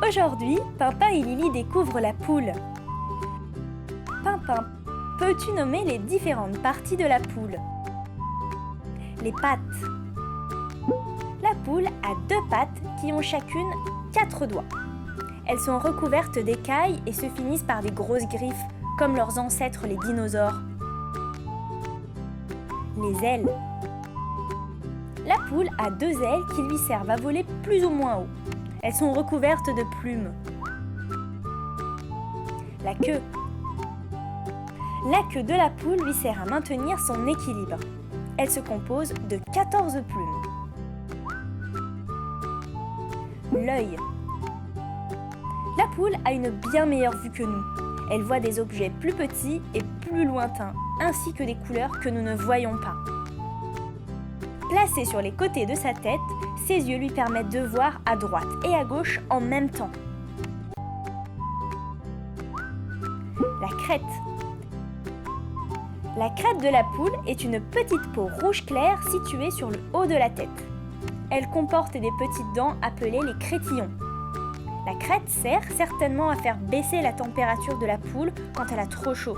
Aujourd'hui, Pimpin et Lily découvrent la poule. Pimpin, peux-tu nommer les différentes parties de la poule? Les pattes. La poule a 2 pattes qui ont chacune 4 doigts. Elles sont recouvertes d'écailles et se finissent par des grosses griffes, comme leurs ancêtres les dinosaures. Les ailes. La poule a 2 ailes qui lui servent à voler plus ou moins haut. Elles sont recouvertes de plumes. La queue. La queue de la poule lui sert à maintenir son équilibre. Elle se compose de 14 plumes. L'œil. La poule a une bien meilleure vue que nous. Elle voit des objets plus petits et plus lointains, ainsi que des couleurs que nous ne voyons pas. Placés sur les côtés de sa tête, ses yeux lui permettent de voir à droite et à gauche en même temps. La crête. La crête de la poule est une petite peau rouge clair située sur le haut de la tête. Elle comporte des petites dents appelées les crétillons. La crête sert certainement à faire baisser la température de la poule quand elle a trop chaud.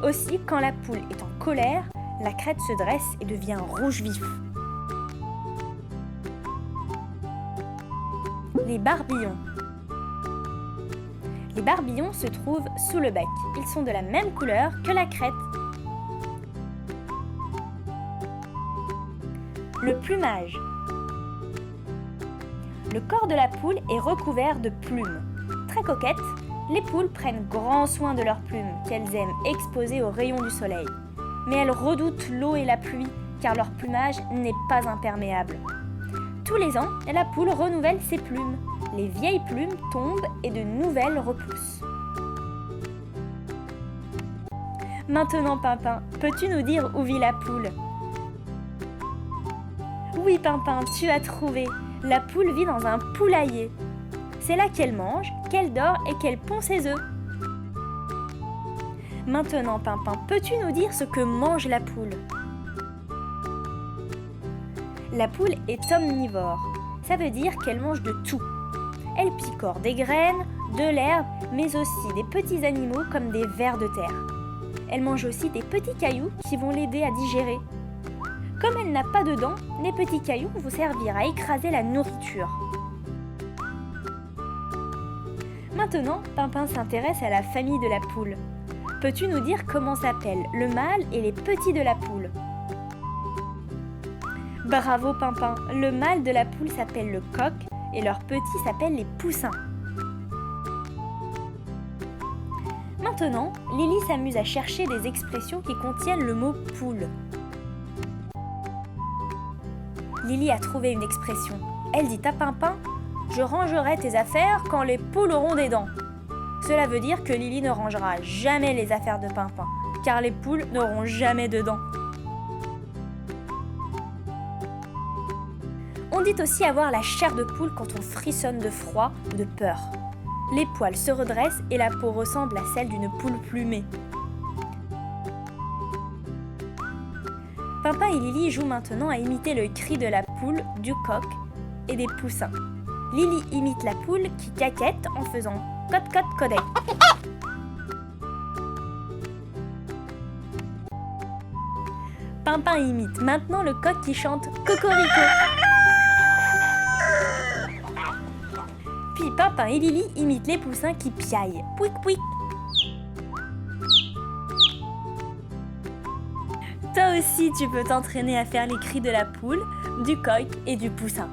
Aussi, quand la poule est en colère, la crête se dresse et devient rouge vif. Les barbillons. Les barbillons se trouvent sous le bec. Ils sont de la même couleur que la crête. Le plumage. Le corps de la poule est recouvert de plumes. Très coquettes, les poules prennent grand soin de leurs plumes qu'elles aiment exposer aux rayons du soleil. Mais elles redoutent l'eau et la pluie car leur plumage n'est pas imperméable. Tous les ans, la poule renouvelle ses plumes. Les vieilles plumes tombent et de nouvelles repoussent. Maintenant, Pimpin, peux-tu nous dire où vit la poule? Oui, Pimpin, tu as trouvé. La poule vit dans un poulailler. C'est là qu'elle mange, qu'elle dort et qu'elle pond ses œufs. Maintenant, Pimpin, peux-tu nous dire ce que mange la poule? La poule est omnivore. Ça veut dire qu'elle mange de tout. Elle picore des graines, de l'herbe, mais aussi des petits animaux comme des vers de terre. Elle mange aussi des petits cailloux qui vont l'aider à digérer. Comme elle n'a pas de dents, les petits cailloux vont servir à écraser la nourriture. Maintenant, Pimpin s'intéresse à la famille de la poule. Peux-tu nous dire comment s'appellent le mâle et les petits de la poule? Bravo, Pimpin! Le mâle de la poule s'appelle le coq et leurs petits s'appellent les poussins. Maintenant, Lily s'amuse à chercher des expressions qui contiennent le mot poule. Lily a trouvé une expression. Elle dit à Pimpin: « Je rangerai tes affaires quand les poules auront des dents. » Cela veut dire que Lily ne rangera jamais les affaires de Pimpin, car les poules n'auront jamais de dents. On dit aussi avoir la chair de poule quand on frissonne de froid ou de peur. Les poils se redressent et la peau ressemble à celle d'une poule plumée. Pimpin et Lily jouent maintenant à imiter le cri de la poule, du coq et des poussins. Lily imite la poule qui caquette en faisant cote-cote-codec. Pimpin imite maintenant le coq qui chante cocorico. Puis Pimpin et Lily imitent les poussins qui piaillent. Pouic pouic. Toi aussi, tu peux t'entraîner à faire les cris de la poule, du coq et du poussin.